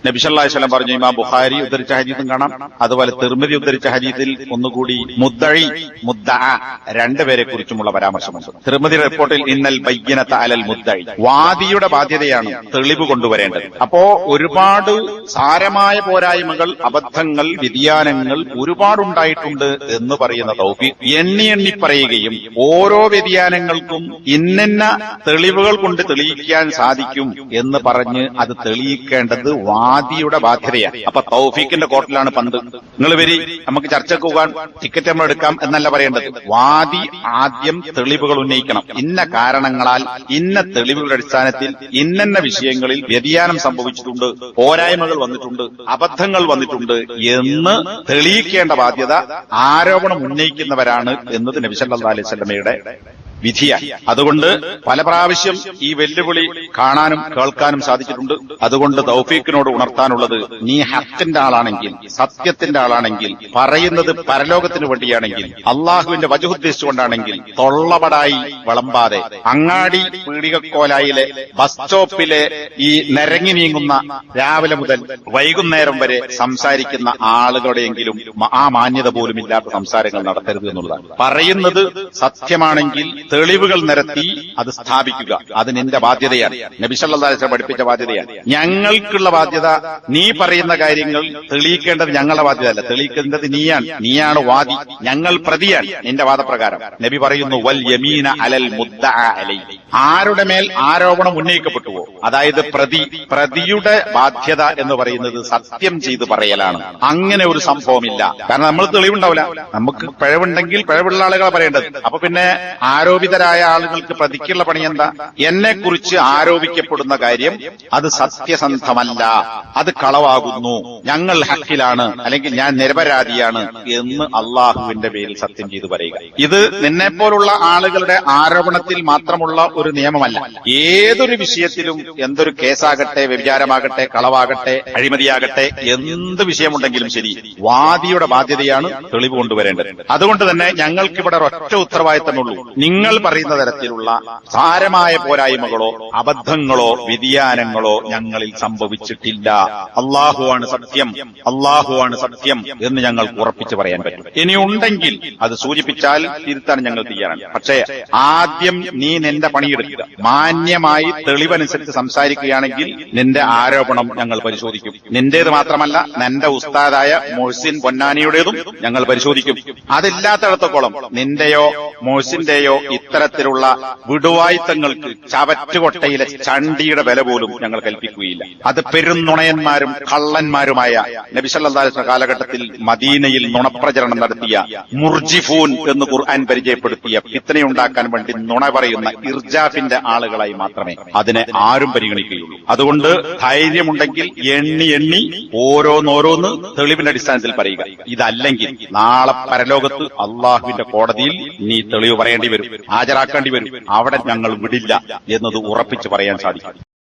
നബി സല്ലല്ലാഹു അലൈഹി വസല്ലം പറഞ്ഞു. ഇമാം ബുഖാരി ഉദ്ധരിച്ച ഹദീസും കാണാം, അതുപോലെ തിർമിദി ഉദ്ധരിച്ച ഹദീസിൽ ഒന്നുകൂടി മുദ്ദഈ മുദ്ദഅ രണ്ടുപേരെ കുറിച്ചുമുള്ള പരാമർശമുണ്ട്. തിർമിദി റിപ്പോർട്ടിൽ ഇന്നൽ ബയ്യിനത അലൽ മുദ്ദഈ, വാദിയുടെ ബാധ്യതയാണ് തെളിവ് കൊണ്ടുവരേണ്ടത്. അപ്പോ ഒരുപാട് സാരമായ പോരായ്മകൾ, അബദ്ധങ്ങൾ, വ്യതിയാനങ്ങൾ ഒരുപാടുണ്ടായിട്ടുണ്ട് എന്ന് പറയുന്ന തൗഫീഖ് എണ്ണി എണ്ണി പറയുകയും ഓരോ വ്യതിയാനങ്ങൾക്കും ഇന്ന തെളിവുകൾ കൊണ്ട് തെളിയിക്കാൻ സാധിക്കും എന്ന് പറഞ്ഞ് അത് തെളിയിക്കേണ്ടത് വാദിയുടെ ബാധ്യതയാണ്. അപ്പൊ തൗഫീഖിന്റെ കോർട്ടിലാണ് പന്ത്. നിങ്ങൾ വരി, നമുക്ക് ചർച്ചയ്ക്ക് പോകാൻ ടിക്കറ്റ് നമ്മൾ എടുക്കാം എന്നല്ല പറയേണ്ടത്. വാദി ആദ്യം തെളിവുകൾ ഉന്നയിക്കണം. ഇന്ന കാരണങ്ങളാൽ ഇന്ന തെളിവുകളുടെ അടിസ്ഥാനത്തിൽ ഇന്ന വിഷയങ്ങളിൽ വ്യതിയാനം സംഭവിച്ചിട്ടുണ്ട്, പോരായ്മകൾ വന്നിട്ടുണ്ട്, അബദ്ധങ്ങൾ വന്നിട്ടുണ്ട് എന്ന് തെളിയിക്കേണ്ട ബാധ്യത ആരോപണം ഉന്നയിക്കുന്നവരാണ് എന്നത് നബി സല്ലല്ലാഹു അലൈഹി വസല്ലമയുടെ വിധിയാണ്. അതുകൊണ്ട് പല പ്രാവശ്യം ഈ വെല്ലുവിളി കാണാനും കേൾക്കാനും സാധിച്ചിട്ടുണ്ട്. അതുകൊണ്ട് തൗഫീഖിനോട് ഉണർത്താനുള്ളത്, നീ ഹക്കിന്റെ ആളാണെങ്കിൽ, സത്യത്തിന്റെ ആളാണെങ്കിൽ, പറയുന്നത് പരലോകത്തിന് വേണ്ടിയാണെങ്കിൽ, അള്ളാഹുവിന്റെ വജഹ് ഉദ്ദേശിച്ചുകൊണ്ടാണെങ്കിൽ, തൊള്ളപടായി വിളമ്പാതെ അങ്ങാടി പീടികക്കോലായിലെ ബസ് സ്റ്റോപ്പിലെ ഈ നിരങ്ങി നീങ്ങുന്ന രാവിലെ മുതൽ വൈകുന്നേരം വരെ സംസാരിക്കുന്ന ആളുകളുടെയെങ്കിലും ആ മാന്യത പോലും ഇല്ലാത്ത സംസാരങ്ങൾ നടത്തരുത് എന്നുള്ളതാണ്. പറയുന്നത് സത്യമാണെങ്കിൽ തെളിവുകൾ നിരത്തി അത് സ്ഥാപിക്കുക. അത് നിന്റെ ബാധ്യതയാണ്. നബി സല്ലല്ലാഹു അലൈഹി വസല്ലം പഠിപ്പിച്ച ബാധ്യതയാണ്. ഞങ്ങൾക്കുള്ള ബാധ്യത, നീ പറയുന്ന കാര്യങ്ങൾ തെളിയിക്കേണ്ടത് ഞങ്ങളുടെ ബാധ്യതയല്ല, തെളിയിക്കേണ്ടത് നീയാണ് വാദി, ഞങ്ങൾ പ്രതിയാണ് നിന്റെ വാദപ്രകാരം. നബി പറയുന്നു, വൽ യമീന അലൽ മുദ്ദഅ അലൈഹി, ആരുടെ മേൽ ആരോപണം ഉന്നയിക്കപ്പെട്ടുവോ, അതായത് പ്രതിയുടെ ബാധ്യത എന്ന് പറയുന്നത് സത്യം ചെയ്ത് പറയലാണ്. അങ്ങനെ ഒരു സംഭവമില്ല. കാരണം നമ്മൾ തെളിവുണ്ടാവില്ല, നമുക്ക് പിഴവുണ്ടെങ്കിൽ പിഴവുള്ള ആളുകളെ പറയേണ്ടത്. അപ്പൊ പിന്നെ ആരോപിതരായ ആളുകൾക്ക് പ്രതിക്കുള്ള പണി എന്താ? എന്നെക്കുറിച്ച് ആരോപിക്കപ്പെടുന്ന കാര്യം അത് സത്യസന്ധമല്ല, അത് കളവാകുന്നു, ഞങ്ങൾ ഹക്കിലാണ്, അല്ലെങ്കിൽ ഞാൻ നിരപരാധിയാണ് എന്ന് അള്ളാഹുവിന്റെ പേരിൽ സത്യം ചെയ്തു പറയുക. ഇത് നിന്നെപ്പോലുള്ള ആളുകളുടെ ആരോപണത്തിൽ മാത്രമുള്ള ഒരു നിയമമല്ല. ഏതൊരു വിഷയത്തിലും, എന്തൊരു കേസാകട്ടെ, വ്യഭിചാരമാകട്ടെ, കളവാകട്ടെ, അഴിമതിയാകട്ടെ, എന്ത് വിഷയമുണ്ടെങ്കിലും ശരി, വാദിയുടെ ബാധ്യതയാണ് തെളിവ് കൊണ്ടുവരേണ്ടത്. അതുകൊണ്ട് തന്നെ ഞങ്ങൾക്കിവിടെ ഒറ്റ ഉത്തരവാദിത്തമുള്ളൂ. നിങ്ങൾ പറയുന്ന തരത്തിലുള്ള സാരമായ പോരായ്മകളോ അബദ്ധങ്ങളോ വ്യതിയാനങ്ങളോ ഞങ്ങളിൽ സംഭവിച്ചിട്ടില്ല. അള്ളാഹുവാണ് സത്യം, അള്ളാഹുവാണ് സത്യം എന്ന് ഞങ്ങൾക്ക് ഉറപ്പിച്ച് പറയാൻ പറ്റും. ഇനി ഉണ്ടെങ്കിൽ അത് സൂചിപ്പിച്ചാൽ തിരുത്താൻ ഞങ്ങൾ തയ്യാറാണ്. പക്ഷേ ആദ്യം നീ നിന്റെ പണിയെടുക്കുക. മാന്യമായി തെളിവനുസരിച്ച് സംസാരിക്കുകയാണെങ്കിൽ നിന്റെ ആരോപണം ഞങ്ങൾ പരിശോധിക്കും. നിന്റേത് മാത്രമല്ല, നിന്റെ ഉസ്താദായ മൊഹ്സിൻ പൊന്നാനിയുടേതും ഞങ്ങൾ പരിശോധിക്കും. അതില്ലാത്തടത്തോളം നിന്റെയോ മൊഹ്സിന്റെയോ ഇത്തരത്തിലുള്ള വിടുവായിത്തങ്ങൾക്ക് ചവറ്റുകൊട്ടയിലെ ചണ്ടിയുടെ വില പോലും ഞങ്ങൾ കൽപ്പിക്കുകയില്ല. അത് പെരുന്നുണയന്മാരും കള്ളന്മാരുമായ നബി സല്ലല്ലാഹു അലൈഹി വസല്ലം കാലഘട്ടത്തിൽ മദീനയിൽ നുണപ്രചരണം നടത്തിയ മുർജിഫൂൻ എന്ന് ഖുർആൻ പരിചയപ്പെടുത്തിയ ഫിത്നയുണ്ടാക്കാൻ വേണ്ടി നുണ പറയുന്ന ഇർജാഫിന്റെ ആളുകളായി മാത്രമേ അതിനെ ആരും പരിഗണിക്കുകയുള്ളൂ. അതുകൊണ്ട് ധൈര്യമുണ്ടെങ്കിൽ എണ്ണി ഓരോന്നോരോന്ന് തെളിവിന്റെ അടിസ്ഥാനത്തിൽ പറയുക. ഇതല്ലെങ്കിൽ നാളെ പരലോകത്ത് അള്ളാഹുവിന്റെ കോടതിയിൽ നീ തെളിവ് പറയേണ്ടി വരും, ഹാജരാക്കേണ്ടി വരും. അവിടെ ഞങ്ങൾ വിടില്ല എന്നത് ഉറപ്പിച്ച് പറയാൻ സാധിക്കും.